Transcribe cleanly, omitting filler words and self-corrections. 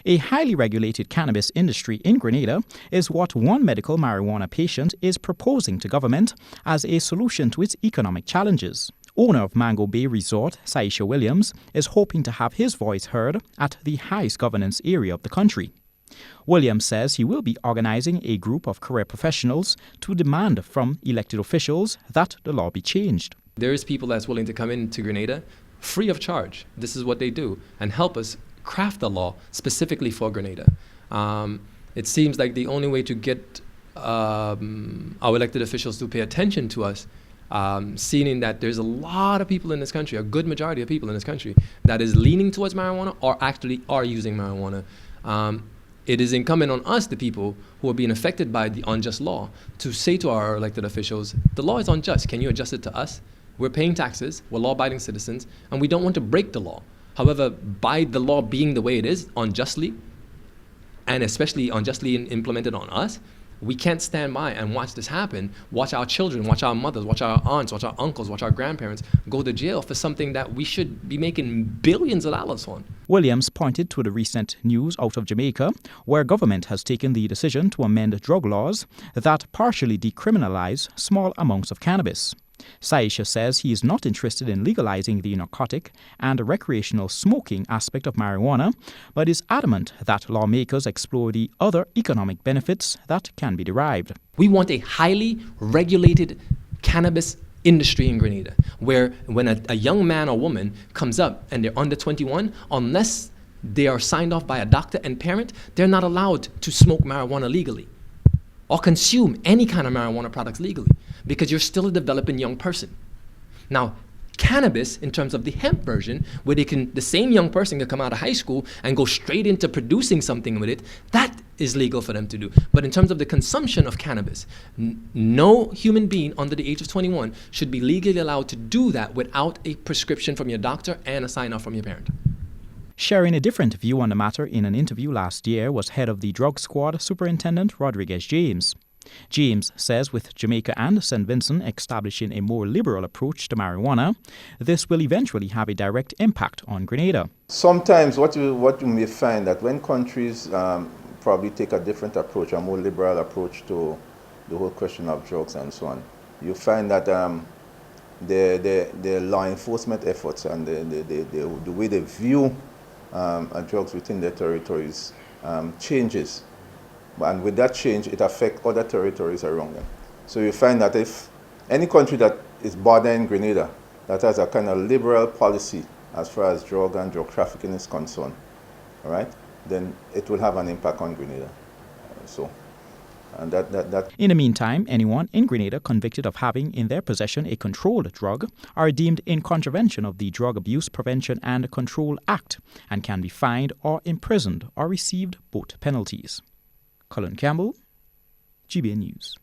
A highly regulated cannabis industry in Grenada is what one medical marijuana patient is proposing to government as a solution to its economic challenges. Owner of Mango Bay Resort, Saisha Williams, is hoping to have his voice heard at the highest governance area of the country. Williams says he will be organizing a group of career professionals to demand from elected officials that the law be changed. There's people that's willing to come into Grenada free of charge. This is what they do, and help us craft the law specifically for Grenada. It seems like the only way to get our elected officials to pay attention to us, seeing that there's a lot of people in this country, a good majority of people in this country, that is leaning towards marijuana or actually are using marijuana. It is incumbent on us, the people who are being affected by the unjust law, to say to our elected officials, the law is unjust. Can you adjust it to us? We're paying taxes, we're law-abiding citizens, and we don't want to break the law. However, by the law being the way it is, unjustly, and especially unjustly implemented on us, we can't stand by and watch this happen, watch our children, watch our mothers, watch our aunts, watch our uncles, watch our grandparents go to jail for something that we should be making billions of dollars on. Williams pointed to the recent news out of Jamaica, where government has taken the decision to amend drug laws that partially decriminalize small amounts of cannabis. Saisha says he is not interested in legalizing the narcotic and recreational smoking aspect of marijuana, but is adamant that lawmakers explore the other economic benefits that can be derived. We want a highly regulated cannabis industry in Grenada, where when a young man or woman comes up and they're under 21, unless they are signed off by a doctor and parent, they're not allowed to smoke marijuana legally or consume any kind of marijuana products legally, because you're still a developing young person. Now, cannabis, in terms of the hemp version, where the same young person can come out of high school and go straight into producing something with it, that is legal for them to do. But in terms of the consumption of cannabis, no human being under the age of 21 should be legally allowed to do that without a prescription from your doctor and a sign-off from your parent. Sharing a different view on the matter in an interview last year was head of the drug squad, Superintendent Rodriguez James. James says with Jamaica and St. Vincent establishing a more liberal approach to marijuana, this will eventually have a direct impact on Grenada. Sometimes what you may find that when countries probably take a different approach, a more liberal approach to the whole question of drugs and so on, you find that the law enforcement efforts and the way they view drugs within their territories changes. And with that change, it affects other territories around them. So you find that if any country that is bordering Grenada, that has a kind of liberal policy as far as drug and drug trafficking is concerned, all right, then it will have an impact on Grenada. In the meantime, anyone in Grenada convicted of having in their possession a controlled drug are deemed in contravention of the Drug Abuse Prevention and Control Act and can be fined or imprisoned or received both penalties. Colin Campbell, GBN News.